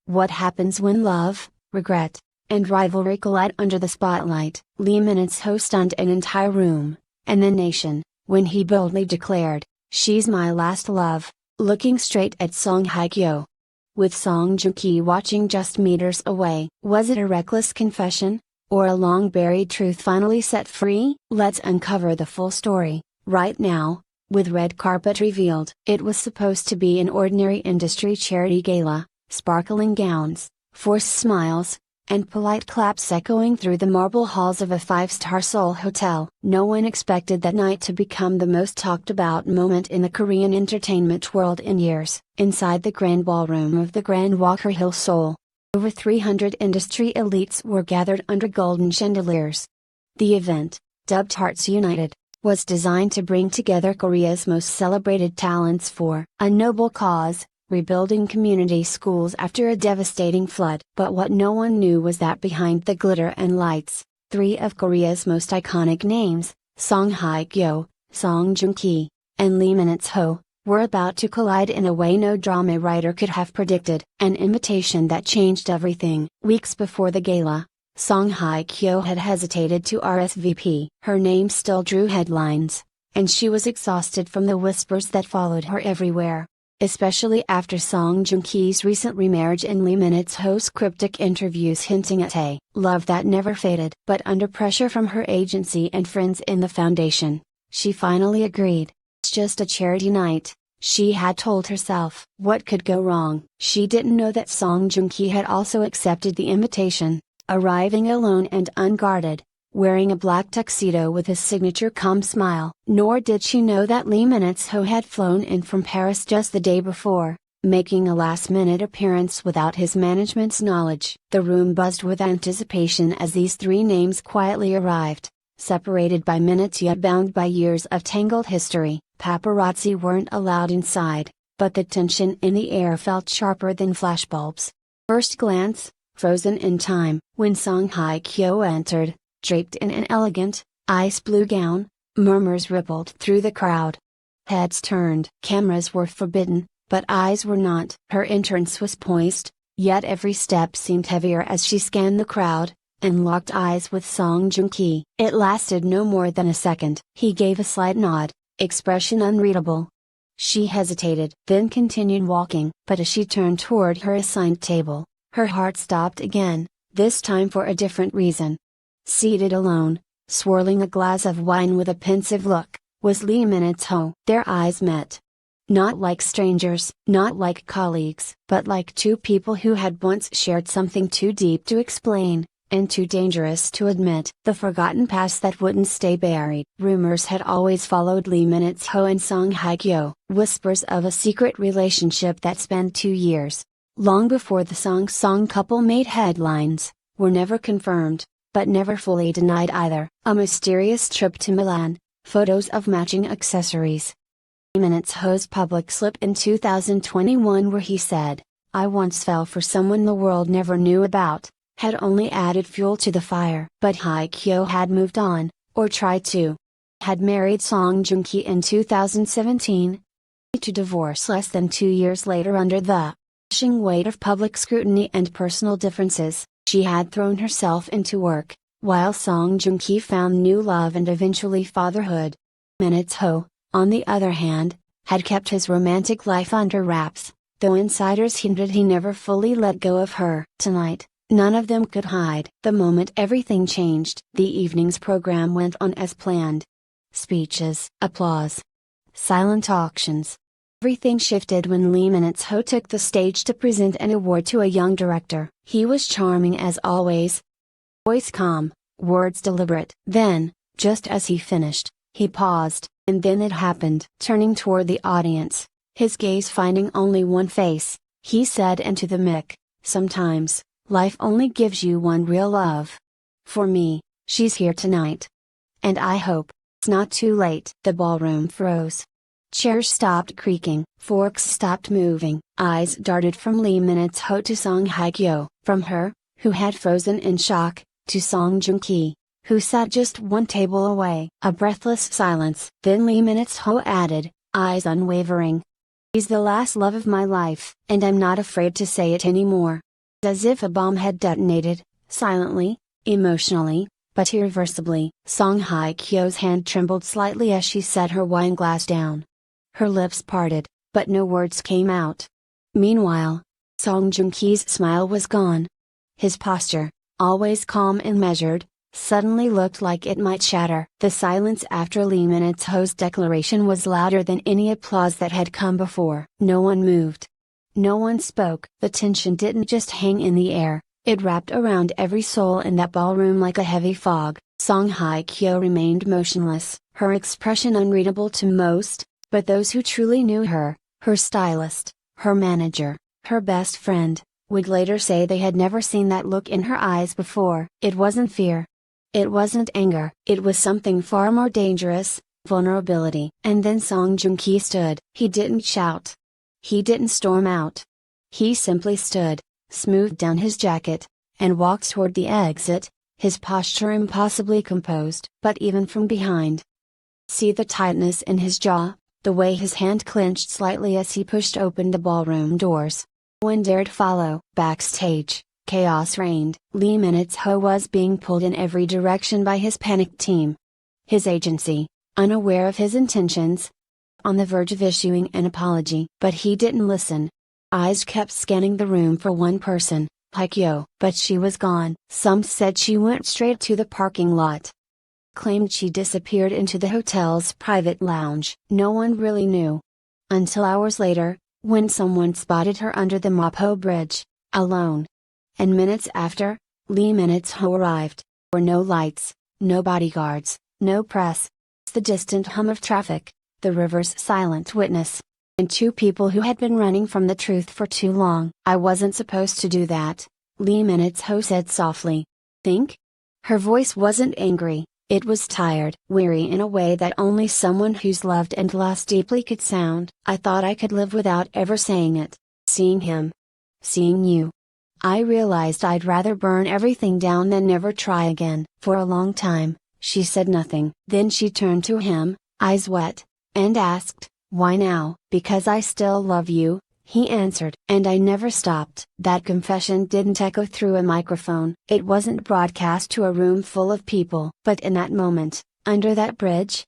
What happens when love, regret, and rivalry collide under the spotlight? Lee Min-ho stunned an entire room, and the nation, when he boldly declared, "She's my last love," looking straight at Song Hye Kyo. With Song Joong Ki watching just meters away. Was it a reckless confession, or a long-buried truth finally set free? Let's uncover the full story, right now, with red carpet revealed. It was supposed to be an ordinary industry charity gala, sparkling gowns, forced smiles, and polite claps echoing through the marble halls of a five-star Seoul hotel. No one expected that night to become the most talked about moment in the Korean entertainment world in years. Inside the grand ballroom of the Grand Walker Hill Seoul, over 300 industry elites were gathered under golden chandeliers. The event, dubbed Hearts United, was designed to bring together Korea's most celebrated talents for a noble cause, rebuilding community schools after a devastating flood. But what no one knew was that behind the glitter and lights, three of Korea's most iconic names, Song Hye Kyo, Song Joong Ki, and Lee Min-ho, were about to collide in a way no drama writer could have predicted. An invitation that changed everything. Weeks before the gala, Song Hye Kyo had hesitated to RSVP. Her name still drew headlines, and she was exhausted from the whispers that followed her everywhere. Especially after Song Joong Ki's recent remarriage and Lee Min-ho's cryptic interviews hinting at a love that never faded. But under pressure from her agency and friends in the foundation, she finally agreed. It's just a charity night, she had told herself. What could go wrong? She didn't know that Song Joong Ki had also accepted the invitation, arriving alone and unguarded, wearing a black tuxedo with his signature calm smile. Nor did she know that Lee Min-ho had flown in from Paris just the day before, making a last-minute appearance without his management's knowledge. The room buzzed with anticipation as these three names quietly arrived, separated by minutes yet bound by years of tangled history. Paparazzi weren't allowed inside, but the tension in the air felt sharper than flashbulbs. First glance, frozen in time. When Song Hye Kyo entered, draped in an elegant, ice blue gown, murmurs rippled through the crowd. Heads turned. Cameras were forbidden, but eyes were not. Her entrance was poised, yet every step seemed heavier as she scanned the crowd, and locked eyes with Song Joong Ki. It lasted no more than a second. He gave a slight nod, expression unreadable. She hesitated, then continued walking. But as she turned toward her assigned table, her heart stopped again, this time for a different reason. Seated alone, swirling a glass of wine with a pensive look, was Lee Min-ho. Their eyes met. Not like strangers, not like colleagues, but like two people who had once shared something too deep to explain, and too dangerous to admit. The forgotten past that wouldn't stay buried. Rumors had always followed Lee Min-ho and Song Hye Kyo. Whispers of a secret relationship that spanned 2 years, long before the Song couple made headlines, were never confirmed, but never fully denied either. A mysterious trip to Milan, photos of matching accessories. Lee Min-ho's public slip in 2021 where he said, "I once fell for someone the world never knew about," had only added fuel to the fire. But Hye Kyo had moved on, or tried to. Had married Song Joong Ki in 2017, to divorce less than 2 years later under the crushing weight of public scrutiny and personal differences. She had thrown herself into work, while Song Joong Ki found new love and eventually fatherhood. Min-ho, on the other hand, had kept his romantic life under wraps, though insiders hinted he never fully let go of her. Tonight, none of them could hide. The moment everything changed. The evening's program went on as planned. Speeches, applause, silent auctions. Everything shifted when Lee Min-ho took the stage to present an award to a young director. He was charming as always. Voice calm, words deliberate. Then, just as he finished, he paused, and then it happened. Turning toward the audience, his gaze finding only one face, he said into the mic, "Sometimes, life only gives you one real love. For me, she's here tonight. And I hope it's not too late." The ballroom froze. Chairs stopped creaking, forks stopped moving. Eyes darted from Lee Min-ho to Song Hye Kyo, from her, who had frozen in shock, to Song Joong Ki, who sat just one table away. A breathless silence. Then Lee Min-ho added, eyes unwavering, "He's the last love of my life, and I'm not afraid to say it anymore." As if a bomb had detonated, silently, emotionally, but irreversibly. Song Hye Kyo's hand trembled slightly as she set her wine glass down. Her lips parted, but no words came out. Meanwhile, Song Joong Ki's smile was gone. His posture, always calm and measured, suddenly looked like it might shatter. The silence after Lee Min-ho's declaration was louder than any applause that had come before. No one moved. No one spoke. The tension didn't just hang in the air, it wrapped around every soul in that ballroom like a heavy fog. Song Hye Kyo remained motionless, her expression unreadable to most, but those who truly knew her, her stylist, her manager, her best friend, would later say they had never seen that look in her eyes before. It wasn't fear. It wasn't anger. It was something far more dangerous, vulnerability. And then Song Joong Ki stood. He didn't shout. He didn't storm out. He simply stood, smoothed down his jacket, and walked toward the exit, his posture impossibly composed. But even from behind, see the tightness in his jaw, the way his hand clenched slightly as he pushed open the ballroom doors. No one dared follow. Backstage, chaos reigned. Lee Min-ho was being pulled in every direction by his panicked team. His agency, unaware of his intentions, on the verge of issuing an apology. But he didn't listen. Eyes kept scanning the room for one person, Hye Kyo. But she was gone. Some said she went straight to the parking lot. Claimed she disappeared into the hotel's private lounge. No one really knew. Until hours later, when someone spotted her under the Mapo Bridge, alone. And minutes after, Lee Min-ho arrived. There were no lights, no bodyguards, no press. The distant hum of traffic, the river's silent witness. And two people who had been running from the truth for too long. I wasn't supposed to do that, Lee Min-ho said softly. Think? Her voice wasn't angry. It was tired, weary in a way that only someone who's loved and lost deeply could sound. I thought I could live without ever saying it. Seeing him. Seeing you. I realized I'd rather burn everything down than never try again. For a long time, she said nothing. Then she turned to him, eyes wet, and asked, "Why now?" "Because I still love you," he answered. And I never stopped. That confession didn't echo through a microphone. It wasn't broadcast to a room full of people. But in that moment, under that bridge,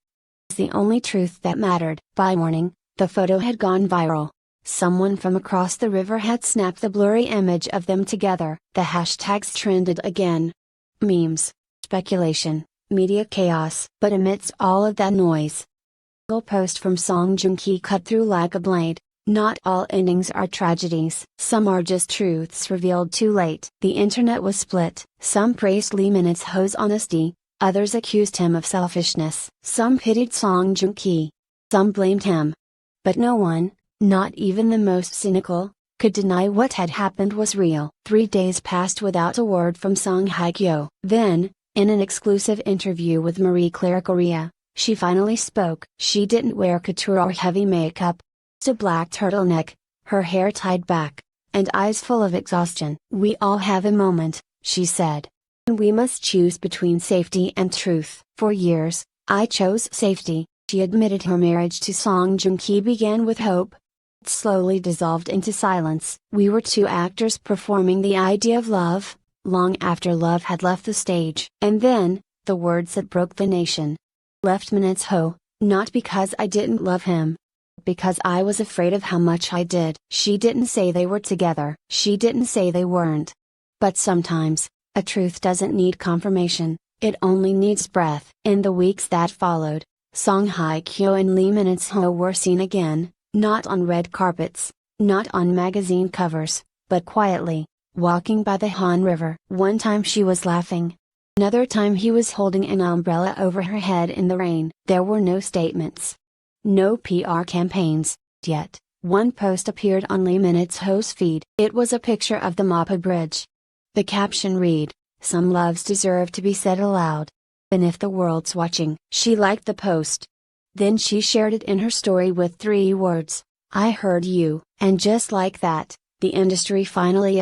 was the only truth that mattered. By morning, the photo had gone viral. Someone from across the river had snapped the blurry image of them together. The hashtags trended again. Memes, speculation, media chaos. But amidst all of that noise, a single post from Song Joong Ki cut through like a blade. Not all endings are tragedies. Some are just truths revealed too late. The internet was split. Some praised Lee Min-ho's honesty, others accused him of selfishness. Some pitied Song Joong Ki. Some blamed him. But no one, not even the most cynical, could deny what had happened was real. 3 days passed without a word from Song Hye Kyo. Then, in an exclusive interview with Marie Claire Korea, she finally spoke. She didn't wear couture or heavy makeup. A black turtleneck, her hair tied back, and eyes full of exhaustion. "We all have a moment," she said. "And we must choose between safety and truth." "For years, I chose safety," she admitted. Her marriage to Song Joong Ki began with hope. It slowly dissolved into silence. We were two actors performing the idea of love, long after love had left the stage. And then, the words that broke the nation. "Left Min-ho, not because I didn't love him. Because I was afraid of how much I did." She didn't say they were together. She didn't say they weren't. But sometimes, a truth doesn't need confirmation, it only needs breath. In the weeks that followed, Song Hye Kyo and Lee Min-ho were seen again, not on red carpets, not on magazine covers, but quietly, walking by the Han River. One time she was laughing. Another time he was holding an umbrella over her head in the rain. There were no statements. No PR campaigns, yet. One post appeared on Lee Min-ho's feed. It was a picture of the Mapo Bridge. The caption read, "Some loves deserve to be said aloud. And if the world's watching." She liked the post. Then she shared it in her story with 3 words, "I heard you." And just like that, the industry finally